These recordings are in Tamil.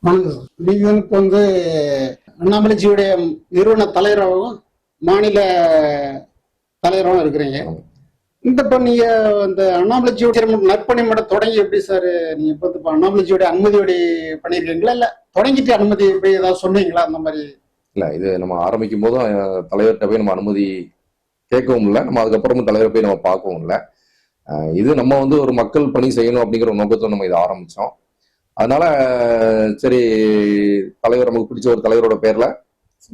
வணக்கம். நீங்க இப்ப அண்ணாமலைஜியுடைய நிறுவன தலைவராகவும் மாநில தலைவராகவும் இருக்கிறீங்க. இப்ப நீங்க இந்த அண்ணாமலைஜியோட நற்பணி மடம் தொடங்கி எப்படி சார் நீங்க இப்ப அண்ணாமலைஜியோட அனுமதியோட பண்ணிருக்கீங்களா இல்ல தொடங்கிட்டு அனுமதி எப்படி ஏதாவது சொன்னீங்களா? அந்த மாதிரி இல்ல, இது நம்ம ஆரம்பிக்கும் போதும் தலைவர்கிட்ட போய் நம்ம அனுமதி கேட்கவும் இல்லை, நம்ம அதுக்கப்புறமும் தலைவரை போய் நம்ம பார்க்கவும் இல்லை. இது நம்ம ஒரு மக்கள் பணி செய்யணும் அப்படிங்கிற ஒரு நோக்கத்தை நம்ம இதை ஆரம்பிச்சோம். அதனால சரி, தலைவர் நமக்கு பிடிச்ச ஒரு தலைவரோட பேர்ல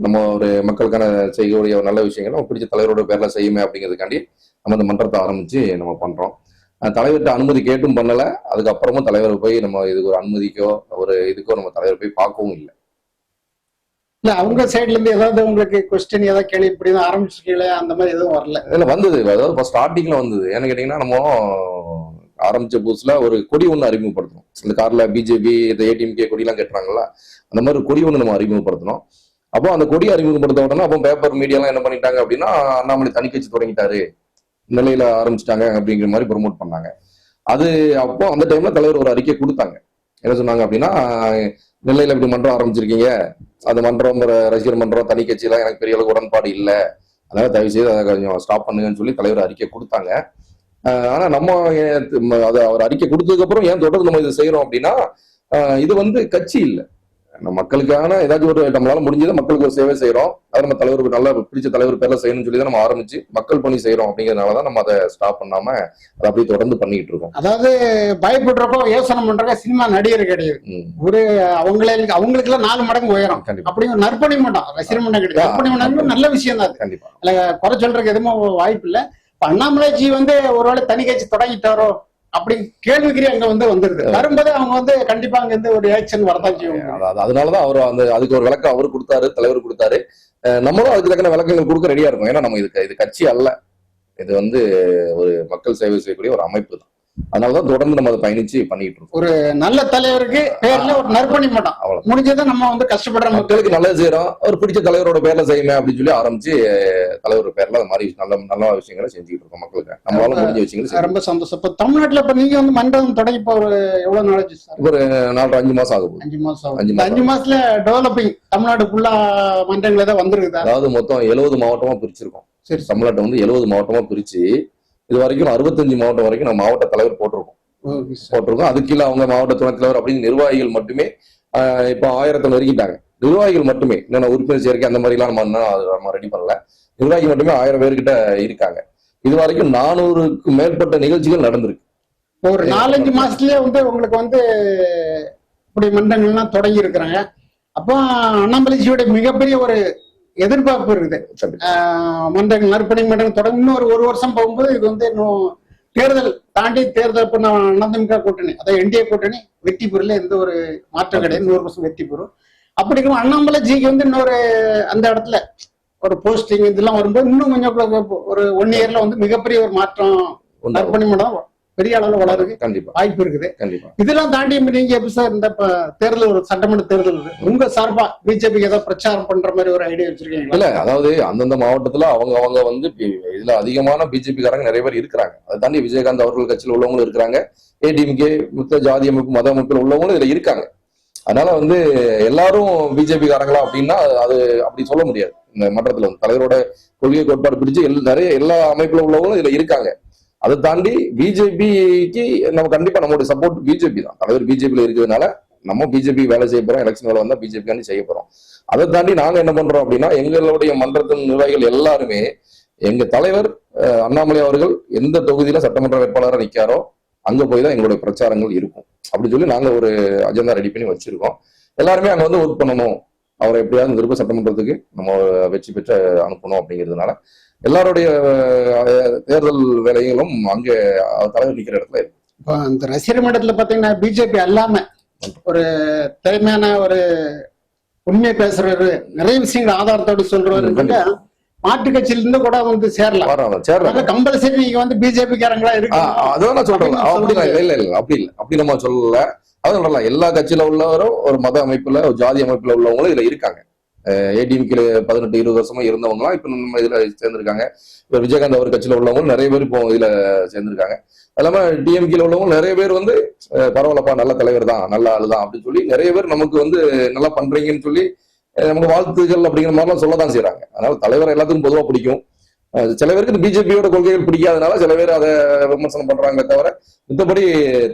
நம்ம ஒரு மக்களுக்கான செய்யக்கூடிய ஒரு நல்ல விஷயங்கள் நம்ம பிடிச்ச தலைவரோட பேர்ல செய்யுமே அப்படிங்கிறதுக்காண்டி நம்ம இந்த மன்றத்தை ஆரம்பிச்சு நம்ம பண்றோம். தலைவர்கிட்ட அனுமதி கேட்டும் பண்ணல, அதுக்கப்புறமும் தலைவரை போய் நம்ம இதுக்கு ஒரு அனுமதிக்கோ ஒரு இதுக்கோ நம்ம தலைவரை போய் பார்க்கவும் இல்லை. இல்ல அவங்க சைட்ல இருந்து ஏதாவது உங்களுக்கு கொஸ்டின் ஏதாவது கேள்வி இப்படி ஆரம்பிச்சிருக்கீங்களே அந்த மாதிரி எதுவும் வரல? இல்ல, வந்தது. அதாவது ஸ்டார்டிங்ல வந்தது. என்ன கேட்டீங்கன்னா, நம்ம ஆரம்பிச்ச புதுசுல ஒரு கொடி ஒண்ணு அறிமுகப்படுத்தணும். இந்த கார்ல பிஜேபி இந்த ஏடிஎம்கே கொடி எல்லாம் கட்டுறாங்கல்ல, அந்த மாதிரி ஒரு கொடி ஒண்ணு நம்ம அறிமுகப்படுத்தணும். அப்போ அந்த கொடி அறிமுகப்படுத்த உடனே அப்போ பேப்பர் மீடியா எல்லாம் என்ன பண்ணிட்டாங்க அப்படின்னா, அண்ணாமலை தனி கட்சி தொடங்கிட்டாரு, நிலையில ஆரம்பிச்சிட்டாங்க அப்படிங்கிற மாதிரி ப்ரொமோட் பண்ணாங்க. அது அப்போ அந்த டைம்ல தலைவர் ஒரு அறிக்கை கொடுத்தாங்க. என்ன சொன்னாங்க அப்படின்னா, நெல்லையில இப்படி மன்றம் ஆரம்பிச்சிருக்கீங்க, அது மன்றம் ரசிகர் மன்றம் தனி கட்சி எல்லாம் எனக்கு பெரிய அளவுக்கு உடன்பாடு இல்லை, அதனால தயவு செய்து அதை கொஞ்சம் ஸ்டாப் பண்ணுங்கன்னு சொல்லி தலைவர் அறிக்கை கொடுத்தாங்க. ஆனா நம்ம அதை அவர் அறிக்கை கொடுத்ததுக்கு அப்புறம் ஏன் தொடர்ந்து நம்ம இதை செய்யறோம் அப்படின்னா, இது கட்சி இல்லை, மக்களுக்கான ஏதாச்சும் ஒரு நம்மளால முடிஞ்சதை மக்களுக்கு ஒரு சேவை செய்யறோம். அதை நம்ம தலைவருக்கு நல்லா பிடிச்ச தலைவர் பேர்ல செய்யணும்னு சொல்லி தான் நம்ம ஆரம்பிச்சு மக்கள் பணி செய்யறோம். அப்படிங்கிறதுனாலதான் நம்ம அதை ஸ்டாப் பண்ணாம அதை அப்படியே தொடர்ந்து பண்ணிட்டு இருக்கோம். அதாவது பயப்படுறப்போ யோசனை பண்றப்ப சினிமா நடிகர் கிடையாது, ஒரு அவங்களுக்கு எல்லாம் 4 மடங்கு உயரம். அப்படிங்கிற நற்பணி மன்றம் ரசிகர் மன்றம் கிடையாது. நற்பணி மன்றம் நல்ல விஷயம் தான், கண்டிப்பா குறை சொல்றதுக்கு எதுவும் வாய்ப்பு இல்லை. அண்ணாமலைஜி ஒருவேளை தனி கட்சி தொடங்கிட்டாரோ அப்படி கேள்விக்குறி அங்க வந்துருது. வரும்போது அவங்க கண்டிப்பா அங்க இருந்து ஒரு ஆக்ஷன் வரதான் செய்வாங்க. அதனாலதான் அவர் அதுக்கு ஒரு விளக்கம் அவரு கொடுத்தாரு, தலைவர் கொடுத்தாரு. நம்மளும் அதுக்கு தக்கன விளக்கங்கள் கொடுக்க ரெடியா இருக்கும். ஏன்னா நம்ம இது கட்சி அல்ல, இது ஒரு மக்கள் சேவை செய்யக்கூடிய ஒரு அமைப்பு தான். அதனாலதான் தொடர்ந்து நம்ம அதை பயணிச்சு பண்ணிட்டு இருக்கோம். ஒரு நல்ல தலைவருக்கு பேர்ல ஒரு நற்பணி மன்றம், அவ்வளவு முடிஞ்சதை நம்ம கஷ்டப்படுற மக்களுக்கு நல்லது செய்யறோம், அவர் பிடிச்ச தலைவரோட பேர்ல செய்யுமே அப்படின்னு சொல்லி ஆரம்பிச்சு தலைவர் பேர்ல அது மாதிரி நல்ல நல்ல விஷயங்களை செஞ்சுட்டு இருக்கோம் மக்களுக்கு. நம்மளால முடிஞ்ச விஷயங்கள் ரொம்ப சந்தோஷம். இப்ப தமிழ்நாட்டுல இப்ப நீங்க மன்றம் தொடங்கி இப்ப ஒரு எவ்வளவு நாளைக்கு சார்? ஒரு 4-5 மாசம் ஆகும். 5 மாசத்துல டெவலப்பிங் தமிழ்நாடு ஃபுல்லா மன்றங்களே தான் வந்திருக்குது. அதாவது மொத்தம் 70 மாவட்டமா பிரிச்சிருக்கோம். சரி, தமிழ்நாட்டை 70 மாவட்டமா பிரிச்சு இது வரைக்கும் 65 மாவட்டம் வரைக்கும் நம்ம மாவட்ட தலைவர் போட்டிருக்கோம். அது கீழே அவங்க மாவட்ட துணைத் தலைவர் அப்படின்னு நிர்வாகிகள் மட்டுமே இப்போ 1000 நெருங்கிட்டாங்க. நிர்வாகிகள் மட்டுமே, என்னென்ன உறுப்பினர் சேர்க்கை அந்த மாதிரி எல்லாம் நம்ம ரெடி பண்ணல. நிர்வாகிகள் மட்டுமே 1000 பேர்கிட்ட இருக்காங்க. இது வரைக்கும் 400க்கு மேற்பட்ட நிகழ்ச்சிகள் நடந்திருக்கு. ஒரு 4-5 மாசத்துலயே உங்களுக்கு இப்படி மன்றங்கள்லாம் தொடங்கி இருக்கிறாங்க. அப்போ அண்ணாமலைஜியோட மிகப்பெரிய ஒரு எதிர்பார்ப்பு இருக்குது. மன்றங்கள் நற்பணி மன்றங்கள் தொடங்கி இன்னும் ஒரு வருஷம் போகும்போது இது இன்னும் தேர்தல் தாண்டி தேர்தல் பண்ண அதிமுக கூட்டணி, அதாவது என்டிஏ கூட்டணி வெற்றி பெறல, எந்த ஒரு மாற்றம் கிடையாது. 100% வெற்றி பெறும். அப்படிங்கிற அண்ணாமலைஜிக்கு இன்னொரு அந்த இடத்துல ஒரு போஸ்டிங் இதெல்லாம் வரும்போது இன்னும் கொஞ்சம் ஒரு 1 இயர்ல மிகப்பெரிய ஒரு மாற்றம் நற்பணி மன்றம் பெரிய அளவுல வளருக்கு கண்டிப்பா வாய்ப்பு இருக்குது. கண்டிப்பா இதெல்லாம் தாண்டி நீங்க எப்படி சார் இந்த தேர்தல், ஒரு சட்டமன்ற தேர்தல் உங்க சார்பா பிஜேபிக்கு ஏதாவது பிரச்சாரம் பண்ற மாதிரி ஒரு ஐடியா வச்சிருக்கீங்களா? இல்ல, அதாவது அந்தந்த மாவட்டத்துல அவங்க இதுல அதிகமான பிஜேபி காரங்க நிறைய பேர் இருக்கிறாங்க. அதை தாண்டி விஜயகாந்த் அவர்கள் கட்சியில் உள்ளவங்களும் இருக்கிறாங்க, ஏடிஎம்கே மொத்த ஜாதி அமைப்பு மத அமைப்பில் உள்ளவங்களும் இதுல இருக்காங்க. அதனால எல்லாரும் பிஜேபி காரங்களா அப்படின்னா அது அப்படி சொல்ல முடியாது. இந்த மன்றத்துல தலைவரோட கொள்கை கோட்பாடு பிடிச்சு நிறைய எல்லா அமைப்புல உள்ளவங்களும் இதுல இருக்காங்க. அதை தாண்டி பிஜேபிக்கு நம்ம கண்டிப்பா நம்மளுடைய சப்போர்ட் பிஜேபி தான். தலைவர் பிஜேபியில இருக்கிறதுனால நம்ம பிஜேபி வேலை செய்ய போறோம். எலெக்ஷன் வேலை வந்தா பிஜேபி செய்ய போறோம். அதை தாண்டி நாங்க என்ன பண்றோம் அப்படின்னா, எங்களுடைய மன்றத்தின் நிர்வாகிகள் எல்லாருமே எங்க தலைவர் அண்ணாமலை அவர்கள் எந்த தொகுதியில சட்டமன்ற வேட்பாளராக நிற்காரோ அங்க போய் தான் எங்களுடைய பிரச்சாரங்கள் இருக்கும். அப்படி சொல்லி நாங்க ஒரு அஜெண்டா ரெடி பண்ணி வச்சிருக்கோம். எல்லாருமே அங்க ஒர்க் பண்ணணும், அவரை எப்படியாவது திரும்ப சட்டமன்றத்துக்கு நம்ம வெற்றி பெற்று அனுப்பணும் அப்படிங்கிறதுனால எல்லாருடைய தேர்தல் வேலைகளும் அங்கே தலைவர் நிற்கிற இடத்துல இருக்கு. இப்போ இந்த ரசிகர் மன்றத்துல பாத்தீங்கன்னா பிஜேபி அல்லாம ஒரு திறமையான ஒரு உண்மையை பேசுறவரு, நிறைய விஷயங்கள் ஆதாரத்தோடு சொல்றவரு மாட்டு கட்சியில இருந்து கூட சேரலாம். கம்பல்சரி நீங்க பிஜேபி காரங்களா இருக்கு அதான் நான் சொல்றேன். அப்படி நம்ம சொல்லல. அதனால எல்லா கட்சியில உள்ளவரும் ஒரு மத அமைப்புல ஒரு ஜாதி அமைப்புல உள்ளவங்களும் இதுல இருக்காங்க. ஏடிஎம்கே 18-20 வருஷமா இருந்தவங்க இப்ப நம்ம இதுல சேர்ந்திருக்காங்க. இப்ப விஜயகாந்த் அவர் கட்சியில உள்ளவங்க நிறைய பேர் இப்போ இதுல சேர்ந்திருக்காங்க. அது இல்லாம டிஎம்கேல உள்ளவங்க நிறைய பேர் வந்து பரவாயில்லப்பா நல்ல தலைவர் தான் நல்ல ஆளு தான் அப்படின்னு சொல்லி நிறைய பேர் நமக்கு வந்து நல்லா பண்றீங்கன்னு சொல்லி நமக்கு வாழ்த்துக்கள் அப்படிங்கிற மாதிரிலாம் சொல்லதான் செய்யறாங்க. அதனால தலைவர் எல்லாத்துக்கும் பொதுவா பிடிக்கும். சில பேருக்கு இந்த பிஜேபியோட கொள்கைகள் பிடிக்காதனால சில பேர் அதை விமர்சனம் பண்றாங்க தவிர மத்தபடி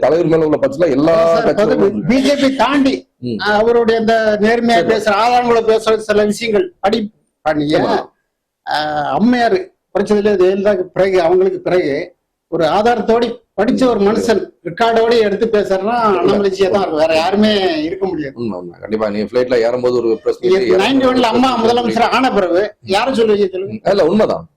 தலைவர் மேல உள்ள பட்சத்துல எல்லா கட்சிகளும் பிஜேபி தாண்டி அவருடைய அந்த நேர்மையா பேசுற ஆதாரங்களை பேசுற சில விஷயங்கள் பண்ணிய அம்மையார் படிச்சதுல ஜெயலலிதாக்கு பிறகு அவங்களுக்கு பிறகு ஒரு ஆதாரத்தோட படிச்ச ஒரு மனுஷன் ரெக்கார்டோட எடுத்து பேசுறதுனா அண்ணாமலைஜியா தான் இருக்கும். வேற யாருமே இருக்க முடியாது. கண்டிப்பா நீங்க பிளைட்ல ஏறும்போது ஒரு 91ல அம்மா முதலமைச்சர் ஆன பிறகு யாரும் சொல்லுவீங்க சொல்லுங்க. இல்ல உண்மைதான்.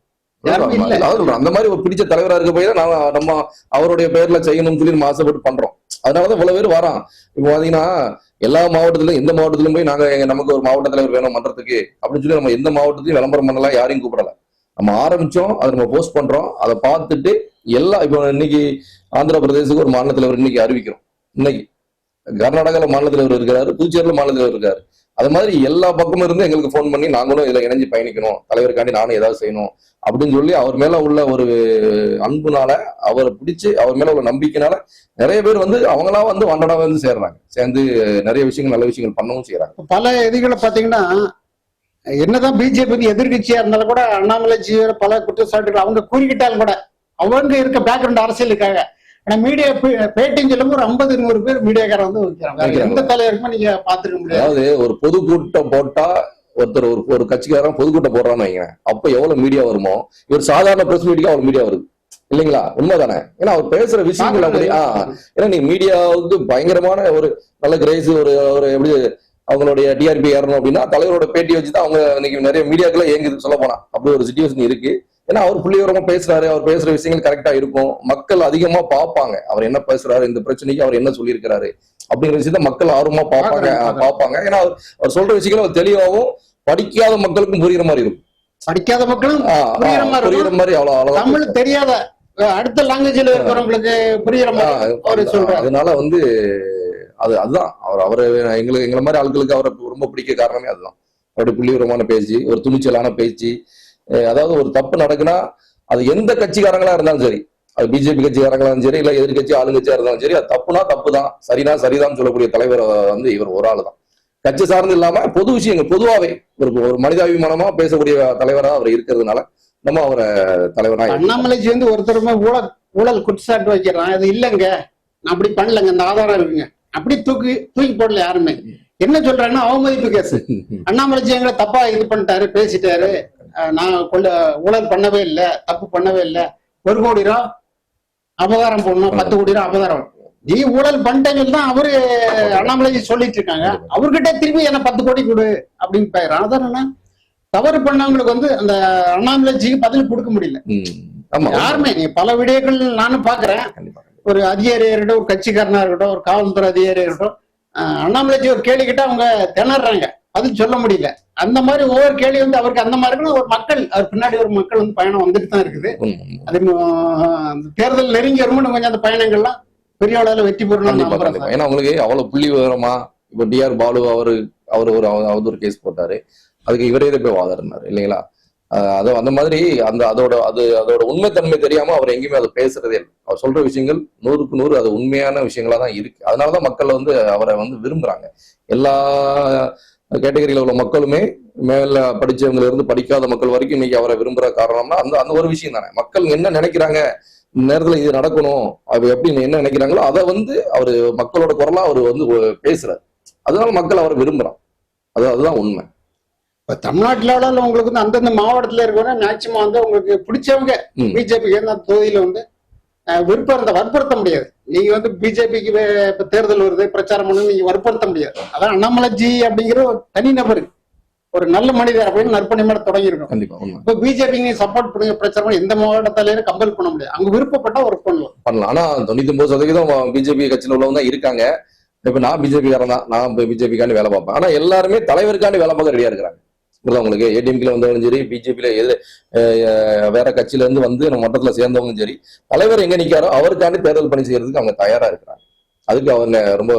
அந்த மாதிரி ஒரு பிடிச்ச தலைவரா இருக்க போய் தான் நம்ம அவருடைய பேர்ல செய்யணும்னு சொல்லி நம்ம ஆசைப்பட்டு பண்றோம். அதனாலதான் இவ்வளவு பேர் வரான். இப்போ பாத்தீங்கன்னா எல்லா மாவட்டத்திலும் எந்த மாவட்டத்திலும் போய் நாங்க நமக்கு ஒரு மாவட்ட தலைவர் வேணும் மன்றத்துக்கு அப்படின்னு சொல்லி நம்ம எந்த மாவட்டத்தையும் விளம்பரம் பண்ணலாம், யாரையும் கூப்பிடல. நம்ம ஆரம்பிச்சோம், அதை நம்ம போஸ்ட் பண்றோம், அதை பார்த்துட்டு இப்போ இன்னைக்கு ஆந்திர பிரதேசத்துக்கு ஒரு மாநில தலைவர் இன்னைக்கு அறிவிக்கிறோம். இன்னைக்கு கர்நாடகால மாநில தலைவர் இருக்காரு, புதுச்சேரியில மாநில தலைவர் இருக்காரு. அது மாதிரி எல்லா பக்கமும் இருந்து எங்களுக்கு போன் பண்ணி நாங்களும் இதுல இணைஞ்சு பயணிக்கணும், தலைவருக்காண்டி நானும் ஏதாவது செய்யணும் அப்படின்னு சொல்லி அவர் மேல உள்ள ஒரு அன்புனால, அவரை பிடிச்சு அவர் மேல உள்ள நம்பிக்கைனால நிறைய பேர் வந்து அவங்களா வந்து வண்டனா வந்து சேர்றாங்க. சேர்ந்து நிறைய விஷயங்கள் நல்ல விஷயங்கள் பண்ணவும் செய்யறாங்க. பல இதுகளை பாத்தீங்கன்னா என்னதான் பிஜேபி எதிர்கட்சியா இருந்தாலும் கூட அண்ணாமலைஜியோட பல குற்றச்சாட்டுகள் அவங்க கூறிக்கிட்டாலும் கூட அவங்க இருக்க பேக்ரவுண்ட் அரசியலுக்காக ஆனா மீடியா பேட்டின்னு சொல்லும் ஒரு 50-100 பேர் மீடியாக்காரன் வந்து வைக்கிறாங்க. எந்த தலைவருக்குமே நீங்க பாத்துக்க முடியாது. அதாவது ஒரு பொதுக்கூட்டம் போட்டா ஒருத்தர் ஒரு கட்சிக்காரன் பொதுக்கூட்டம் போடுறான்னு வைங்க, அப்ப எவ்வளவு மீடியா வருமோ இவர் சாதாரண பிரஸ் மீடியா அவ்வளவு மீடியா வருது இல்லைங்களா? உண்மைதானே? ஏன்னா அவர் பேசுற விஷயங்கள் அப்படி ஏன்னா நீ மீடியாவுக்கு பயங்கரமான ஒரு நல்ல கிரேஸ் ஒரு எப்படி அவங்களுடைய டிஆர்பி ஏறணும் அப்படின்னா தலைவரோட பேட்டி வச்சுதான் அவங்க இன்னைக்கு நிறைய மீடியாக்களை இயங்குது சொல்ல போனா. அப்படி ஒரு சிச்சுவேஷன் இருக்கு. ஏன்னா அவர் புள்ளிவிவரமா பேசுறாரு, அவர் பேசுற விஷயங்கள் கரெக்டா இருக்கும், மக்கள் அதிகமா பார்ப்பாங்க அவர் என்ன பேசுறாரு, இந்த பிரச்சனைக்கு அவர் என்ன சொல்லியிருக்கிறாரு அப்படிங்கிற விஷயத்த மக்கள் ஆர்வமா பார்ப்பாங்க. ஏன்னா அவர் சொல்ற விஷயங்கள் அவர் தெளிவாகவும் படிக்காத மக்களுக்கும் புரியுற மாதிரி இருக்கும். படிக்காத மக்களும் புரியுற மாதிரி அவ்வளவு தமிழ் தெரியாத அடுத்த லாங்குவேஜ்ல இருக்கிறவங்களுக்கு புரியுற மாதிரி சொல்றாரு. அதனால வந்து அதுதான் அவரை எங்களை மாதிரி ஆட்களுக்கு அவரை ரொம்ப பிடிக்க காரணமே அதுதான். அவருடைய புள்ளிவிவரமான பேச்சு, ஒரு துணிச்சலான பேச்சு. அதாவது ஒரு தப்பு நடக்குன்னா அது எந்த கட்சிக்காரங்களா இருந்தாலும் சரி, அது பிஜேபி கட்சிக்காரங்களா இருந்தாலும் சரி, இல்ல எதிர்கட்சி ஆளுங்கட்சியா இருந்தாலும் சரி, அது தப்புனா தப்பு தான், சரினா சரிதான் சொல்லக்கூடிய தலைவர் வந்து இவர் ஒரு ஆளு தான். கட்சி சார்ந்து இல்லாம பொது விஷயங்கள் பொதுவாவே ஒரு மனிதாபிமானமா பேசக்கூடிய தலைவரா அவர் இருக்கிறதுனால நம்ம அவரை தலைவரா. அண்ணாமலைஜி வந்து ஒருத்தருமே ஊழல் குற்றச்சாட்டு வைக்கிறான், அது இல்லைங்க நான் அப்படி பண்ணலங்க, இந்த ஆதாரம் இருக்குங்க, அப்படி தூக்கி போடல யாருமே. என்ன சொல்றாங்கன்னா அவமதிப்பு கேஸ். அண்ணாமலைஜி எங்களை தப்பா இது பண்ணிட்டாரு, பேசிட்டாரு, நான் ஊழல் பண்ணவே இல்லை, தப்பு பண்ணவே இல்லை, 1 கோடி ரூபா அபகாரம் போடணும், 10 கோடி ரூபா அபகாரம், நீ ஊழல் பண்ணிட்டேன்னு தான் அவரு அண்ணாமலைஜி சொல்லிட்டு இருக்காங்க. அவர்கிட்ட திரும்பி என்ன 10 கோடி கொடு அப்படின்னு போயிடும். அதான் தவறு பண்ணவங்களுக்கு வந்து அந்த அண்ணாமலைஜிக்கு பதில் கொடுக்க முடியல யாருமே. நீ பல வீடியோக்கள் நானும் பாக்குறேன், ஒரு அதிகாரியா இருக்கட்டும், ஒரு கட்சிக்காரனா இருக்கட்டும், ஒரு காவல்துறை அதிகாரியா இருக்கட்டும், அண்ணாமலைஜி ஒரு கேள்வி கிட்ட அவங்க திணறாங்க, பதில் சொல்ல முடியல. அந்த மாதிரி ஒவ்வொரு கேள்வி வந்து அவருக்கு அந்த மாதிரி இருக்குன்னா ஒரு மக்கள் அவர் பின்னாடி ஒரு மக்கள் வந்து பயணம் வந்துட்டு தான் இருக்குது. அது தேர்தல் நெருங்கி வரும்போது கொஞ்சம் அந்த பயணங்கள்லாம் பெரிய அளவுல வெற்றி பெறணும். ஏன்னா உங்களுக்கு அவ்வளவு புள்ளி விவரமா இப்ப டிஆர் பாலு அவர் ஒரு அவதூறு கேஸ் போட்டாரு, அதுக்கு இவரே போய் வாதாடினாரு இல்லைங்களா? அந்த மாதிரி அதோட உண்மைத்தன்மை தெரியாம அவர் எங்கேயுமே அதை பேசுறதே இல்லை. அவர் சொல்ற விஷயங்கள் 100க்கு 100 அது உண்மையான விஷயங்களா தான் இருக்கு. அதனாலதான் மக்கள் வந்து அவரை வந்து விரும்புறாங்க. எல்லா கேட்டகரியில உள்ள மக்களுமே மேல படிச்சவங்க இருந்து படிக்காத மக்கள் வரைக்கும் இன்னைக்கு அவரை விரும்புற காரணம்னா அந்த ஒரு விஷயம் தானே. மக்கள் என்ன நினைக்கிறாங்க, இந்த நேரத்துல இது நடக்கணும், அது எப்படி என்ன நினைக்கிறாங்களோ அதை வந்து அவரு மக்களோட குரலா அவர் வந்து பேசுறாரு. அதனால மக்கள் அவரை விரும்புறான். அதுதான் உண்மை. இப்ப தமிழ்நாட்டுல உங்களுக்கு வந்து அந்தந்த மாவட்டத்துல இருக்கிற மேக்சிமம் வந்து உங்களுக்கு பிடிச்சவங்க பிஜேபிக்கு அந்த தொகுதியில வந்து விருப்பம் வற்புறுத்த முடியாது. நீங்க வந்து பிஜேபிக்கு இப்ப தேர்தல் வருது பிரச்சாரம் பண்ணு நீங்க வற்புறுத்த முடியாது. அதான் அண்ணாமலைஜி அப்படிங்கிற ஒரு தனிநபர், ஒரு நல்ல மனிதர் அப்படின்னு நற்பணியோட தொடங்கி இருக்கும். இப்ப பிஜேபி சப்போர்ட் பண்ணுங்க பிரச்சாரம் பண்ணி எந்த மாவட்டத்திலேயே கம்பல் பண்ண முடியாது. அவங்க விருப்பப்பட்டா ஒர்க் பண்ணலாம். ஆனா 99% பிஜேபி கட்சியில உள்ளவங்க தான் இருக்காங்க. இப்ப நான் பிஜேபி காரன் தான், நான் பிஜேபிக்காண்டி வேலை பார்ப்பேன். ஆனா எல்லாருமே தலைவருக்காண்டி வேலை பார்க்க ரெடியா இருக்கிறாங்க. உங்களுக்கு ஏடிஎம்கேல வந்தவங்களும் சரி, பிஜேபியில வேற கட்சியில இருந்து வந்து நம்ம மட்டத்துல சேர்ந்தவங்களும் சரி, தலைவர் எங்க நிக்காரோ அவருக்காண்டி தேர்தல் பணி செய்யறதுக்கு அவங்க தயாரா இருக்கிறாங்க. அதுக்கு அவங்க ரொம்ப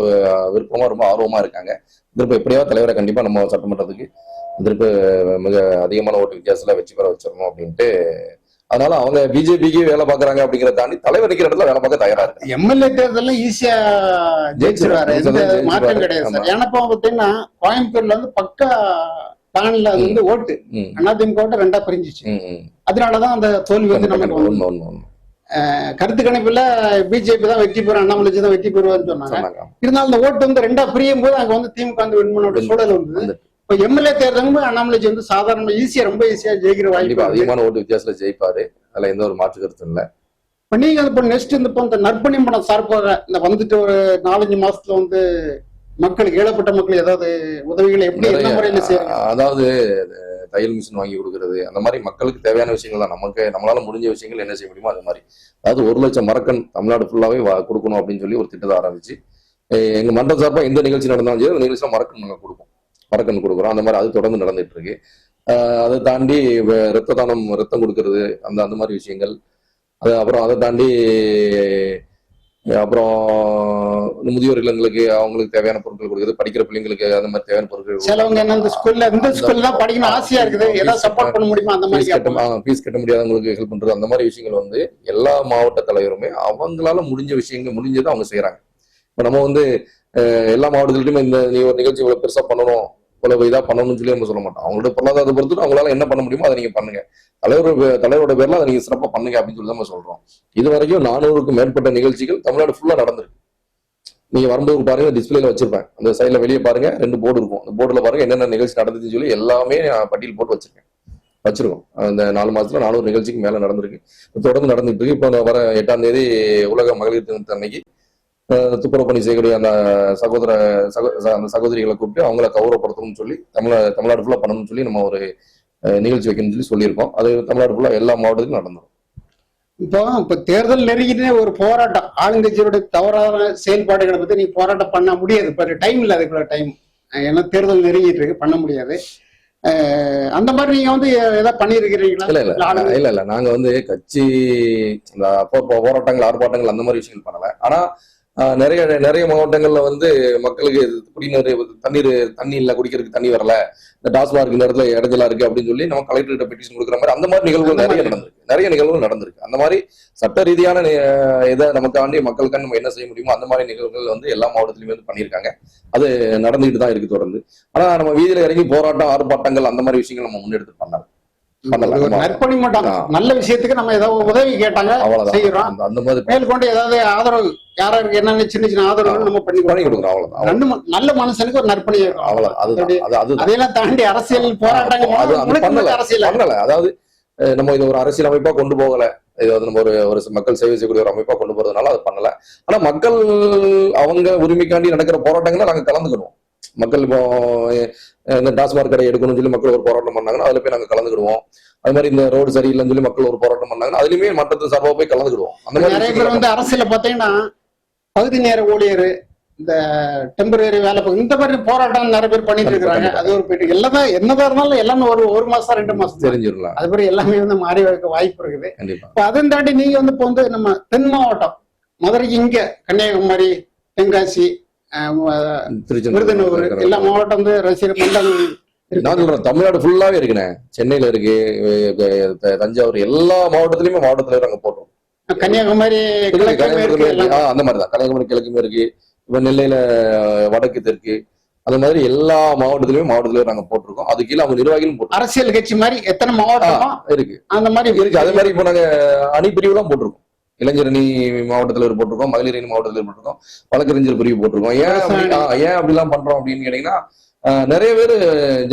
விருப்பமா ரொம்ப ஆர்வமா இருக்காங்க. திருப்ப எப்படியாவது தலைவரை கண்டிப்பா நம்ம சட்டமன்றத்துக்கு திருப்ப மிக அதிகமான ஓட்டு வித்தியாசத்துல வெற்றி பெற வச்சிடணும் அப்படின்ட்டு அதனால அவங்க பிஜேபிக்கு வேலை பாக்குறாங்க அப்படிங்கறத தாண்டி தலைவர் நிக்கிற இடத்துல வேலை பார்க்க தயாரா இருக்கு. எம்எல்ஏ தேர்தல் ஈஸியா ஜெயிச்சிருவாரு, எந்த மாற்றம் கிடையாது சார். ஏன்னா பாத்தீங்கன்னா கோயம்புத்தூர்ல வந்து பக்கா பிளான்ல அது வந்து ஓட்டு அதிமுக ஓட்டு 2ஆ பிரிஞ்சிச்சு. அதனாலதான் அந்த தோல்வி வந்து நமக்கு கருத்து கணிப்புல பிஜேபி தான் வெற்றி பெறும், அண்ணாமலை தான் வெற்றி பெறுவார்னு சொன்னாங்க. இருந்தாலும் அந்த ஓட்டு வந்து 2ஆ பிரியும் போது அங்க வந்து திமுக வந்து விண்மனோட சூழல் வந்து இப்ப எம்எல்ஏ தேர்தலும் அண்ணாமலை வந்து சாதாரண ஈஸியா ரொம்ப ஈஸியா ஜெயிக்கிற வாய்ப்பு, அதிகமான ஓட்டு வித்தியாசத்துல ஜெயிப்பாரு, அதுல எந்த ஒரு மாற்று கருத்து இல்லை. இப்ப நீங்க இப்ப நெக்ஸ்ட் இந்த நற்பணி பணம் சார்பாக இந்த வந்துட்டு ஒரு 4-5 மாசத்துல வந்து மக்களுக்கு ஏழப்பட்ட மக்கள் ஏதாவது உதவிகளை எப்படி என்ன முறையில செய்யறாங்க? அதாவது தையல் மிஷின் வாங்கி கொடுக்கறது, அந்த மாதிரி மக்களுக்கு தேவையான விஷயங்கள் தான். நம்மளால முடிஞ்ச விஷயங்கள் என்ன செய்ய முடியுமோ அது மாதிரி. அதாவது 1 லட்சம் மரக்கன் தமிழ்நாடு ஃபுல்லாவே கொடுக்கணும் அப்படின்னு சொல்லி ஒரு திட்டத்தை ஆரம்பிச்சு எங்க மன்றம் சார்பா எந்த நிகழ்ச்சி நடந்தாலும் சரி அந்த நிகழ்ச்சியில மரக்கன் நாங்கள் மரக்கன் கொடுக்குறோம். அந்த மாதிரி அது தொடர்ந்து நடந்துட்டு இருக்கு. அதை தாண்டி ரத்த தானம், ரத்தம் கொடுக்கறது, அந்த மாதிரி விஷயங்கள். அப்புறம் அதை தாண்டி அப்புறம் முதியோர் இல்லங்களுக்கு அவங்களுக்கு தேவையான பொருட்கள் கொடுக்குறது, படிக்கிற பிள்ளைங்களுக்கு அந்த மாதிரி தேவையான பொருட்கள். சிலவங்க இந்த ஸ்கூல்ல படிக்கணும் ஆசையா இருக்குது, ஏதாவது சப்போர்ட் பண்ண முடியுமா அந்த மாதிரி ஃபீஸ் கட்ட முடியாதவங்களுக்கு ஹெல்ப் பண்றது, அந்த மாதிரி விஷயங்கள் வந்து எல்லா மாவட்ட தலைவருமே அவங்களால முடிஞ்ச விஷயங்கள் முடிஞ்சதை அவங்க செய்யறாங்க. இப்ப நம்ம வந்து எல்லா மாவட்டத்திலுமே இந்த நீ ஒரு நிகழ்ச்சி இவ்வளவு பெருசா பண்ணணும், இவ்வளவு இதா பண்ணணும்னு சொல்லி நம்ம சொல்ல மாட்டோம். அவங்களோட பொருளாதாரத்தை பொறுத்து அவங்களால என்ன பண்ண முடியுமோ அதை நீங்க பண்ணுங்க, தலைவரோட பேர்ல அதை நீங்க சிறப்பா பண்ணுங்க அப்படின்னு சொல்லி நம்ம சொல்றோம். இது வரைக்கும் 400க்கும் மேற்பட்ட நிகழ்ச்சிகள் தமிழ்நாடு ஃபுல்லா நடந்திருக்கு. நீங்க வரும்போது பாருங்க, டிஸ்பிளேல வச்சிருப்பேன், அந்த சைட்ல வெளியே பாருங்க 2 போர்டு இருக்கும். அந்த போர்டுல பாருங்க என்னென்ன நிகழ்ச்சி நடந்துச்சுன்னு சொல்லி எல்லாமே பட்டியல் போட்டு வச்சிருக்கோம். அந்த 4 மாசத்துல 400 நிகழ்ச்சிக்கு மேல நடந்திருக்கு, தொடர்ந்து நடந்துட்டு இருக்கு. இப்போ வர 8ஆம் தேதி உலக மகளிர் தினத்து அன்னைக்கு துப்புரவு பணி செய்யக்கூடிய அந்த சகோதரிகளை கூப்பிட்டு அவங்கள கௌரவப்படுத்தணும்னு சொல்லி தமிழ்நாடு ஃபுல்லா பண்ணணும்னு சொல்லி நம்ம ஒரு நிகழ்ச்சி வைக்கணும்னு சொல்லி சொல்லியிருக்கோம். அது தமிழ்நாடு ஃபுல்லா எல்லா மாவட்டத்திலும் நடந்துடும். இப்ப தேர்தல் நெருங்கிட்டே ஒரு போராட்டம், ஆளுங்கட்சியோட தவறான செயல்பாடுகளை பத்தி நீ போராட்டம் பண்ண முடியாது. இப்ப டைம் இல்லை, அதுக்குள்ள டைம், ஏன்னா தேர்தல் நெருங்கிட்டு இருக்கு, பண்ண முடியாது. அந்த மாதிரி நீங்க வந்து ஏதாவது பண்ணிருக்கிறீங்களா? இல்ல நாங்க வந்து கட்சி போராட்டங்கள், ஆர்ப்பாட்டங்கள் அந்த மாதிரி விஷயங்கள் பண்ணல. ஆனா நிறைய மாவட்டங்கள்ல வந்து மக்களுக்கு தண்ணி இல்ல, குடிக்கிறதுக்கு தண்ணி வரல, இந்த டாஸ்மார்க் இந்த இடத்துல இடைஞ்சலா இருக்கு அப்படின்னு சொல்லி நம்ம கலெக்டர்கிட்ட பெட்டிஷன் கொடுக்குற மாதிரி அந்த மாதிரி நிகழ்வுகள் நிறைய நிகழ்வுகள் நடந்திருக்கு. அந்த மாதிரி சட்ட ரீதியான இதை நமக்காண்டி மக்களுக்காண்டி நம்ம என்ன செய்ய முடியுமோ அந்த மாதிரி நிகழ்வுகள் வந்து எல்லா மாவட்டத்திலுமே வந்து பண்ணியிருக்காங்க. அது நடந்துகிட்டு தான் இருக்கு தொடர்ந்து. ஆனா நம்ம வீதியில இறங்கி போராட்டம், ஆர்ப்பாட்டங்கள் அந்த மாதிரி விஷயங்கள் நம்ம முன்னெடுத்து பண்ணலாம். நற்பணி மட்டும் நல்ல விஷயத்துக்கு நம்ம ஏதாவது உதவி கேட்டாங்க செய்யறோம். அந்த மாதிரி மேற்கொண்டு ஏதாவது ஆதரவு யாராருக்கு என்னென்ன சின்ன ஆதரவு நம்ம பண்ணி கொடுக்குறோம். அவ்வளவுதான். நல்ல மனுஷனுக்கு ஒரு நற்பணி, அதையெல்லாம் தாண்டி அரசியல் போராட்டங்கள் அரசியல் பண்ணல. அதாவது நம்ம இது ஒரு அரசியல் அமைப்பா கொண்டு போகல, இது நம்ம ஒரு மக்கள் சேவை செய்யக்கூடிய ஒரு அமைப்பா கொண்டு போறதுனால அது பண்ணல. ஆனா மக்கள் அவங்க உரிமைக்காண்டி நடக்கிற போராட்டங்களை நாங்க கலந்துக்கணும். மக்கள் இப்போ இந்த டாஸ்மார்க் கடை எடுக்கணும்னு சொல்லி மக்கள் ஒரு போராட்டம் பண்ணாங்கன்னா அதுல போய் நாங்க கலந்துக்கிடுவோம். அது மாதிரி இந்த ரோடு சரியில்லைன்னு சொல்லி மக்கள் ஒரு போராட்டம் பண்ணாங்கன்னா அதுலயுமே மற்றத்து சார்பாக போய் கலந்துக்கிடுவோம். அந்த மாதிரி நிறைய பேர் வந்து அரசியல பாத்தீங்கன்னா பகுதி நேர ஊழியர், இந்த டெம்பரரி வேலை, இந்த மாதிரி போராட்டம் நிறைய பேர் பண்ணிட்டு இருக்காங்க. அது ஒரு போயிட்டு எல்லாமே என்னதான் இருந்தாலும் எல்லாமே ஒரு மாசம் 2 மாசம் தெரிஞ்சிடலாம். அது மாதிரி எல்லாமே வந்து மாறி வைக்க வாய்ப்பு இருக்குது. இப்ப அதையும் தாண்டி நீங்க வந்து இப்போ வந்து நம்ம தென் மாவட்டம் மதுரைக்கு இங்க கன்னியாகுமரி, தென்காசி, விருதுநகர் எல்லா மாவட்டம் வந்து ரசிகர் மண்டலம் தமிழ்நாடு ஃபுல்லாவே இருக்குண்ணே. சென்னையில இருக்கு, தஞ்சாவூர், எல்லா மாவட்டத்திலயுமே மாவட்டத்துல நாங்க போட்டோம். கன்னியாகுமரி அந்த மாதிரிதான், கன்னியாகுமரி கிழக்குமே இருக்கு, இப்ப நெல்லையில வடக்கு தெற்கு, அந்த மாதிரி எல்லா மாவட்டத்திலயும் நாங்க போட்டிருக்கோம். அது கீழே அவங்க நிர்வாகிகளும் போட்டோம். அரசியல் கட்சி மாதிரி எத்தனை மாவட்டம் இருக்கு அந்த மாதிரி இருக்கு. அதே மாதிரி இப்ப நாங்க அணிப்பிரிவு எல்லாம் போட்டிருக்கோம். இளைஞரணி மாவட்டத்தில் போட்டிருக்கோம், மகளிர் அணி மாவட்டத்தில் போட்டிருக்கோம், வழக்கறிஞர் பிரிவு போட்டிருக்கோம். ஏன் அப்படிலாம் பண்றோம் அப்படின்னு கேட்டீங்கன்னா, நிறைய பேர்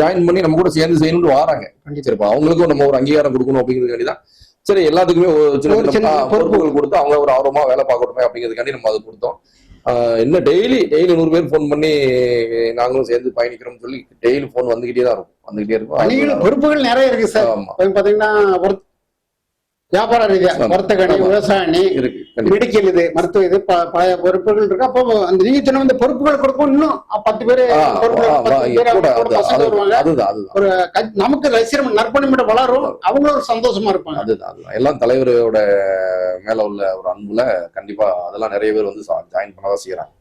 ஜாயின் பண்ணி நம்ம கூட சேர்ந்து செய்யணும்னு வராங்க. சரிப்பா, அவங்களுக்கும் நம்ம ஒரு அங்கீகாரம் கொடுக்கணும் அப்படிங்கிறதுக்காண்டிதான் சரி எல்லாத்துக்குமே சின்ன பொறுப்புகள் கொடுத்து அவங்க ஒரு ஆர்வமா வேலை பார்க்கணுமே அப்படிங்கிறதுக்காண்டி நம்ம அதை கொடுத்தோம். இன்னும் டெய்லி 100 பேர் போன் பண்ணி நாங்களும் சேர்ந்து பயணிக்கிறோம்னு சொல்லி டெய்லி போன் வந்துகிட்டே தான் இருக்கும். பொறுப்புகள் நிறைய இருக்கு சார். பாத்தீங்கன்னா வியாபார ரீதியா வர்த்தக அணி, விவசாய அணி, மெடிக்கல் இது, மருத்துவ இது, பழைய பொறுப்புகள் இருக்கு. அப்போ அந்த நீங்க சொன்ன இந்த பொறுப்புகள் கொடுக்கும், இன்னும் 10 பேர் ஒரு நமக்கு ரசிகர் நற்பணி மட்டும் வளரும், அவங்களும் ஒரு சந்தோஷமா இருப்பாங்க. அதுதான் எல்லாம் தலைவரோட மேல உள்ள ஒரு அன்புல கண்டிப்பா அதெல்லாம் நிறைய பேர் வந்து ஜாயின் பண்ணதான் செய்யறாங்க.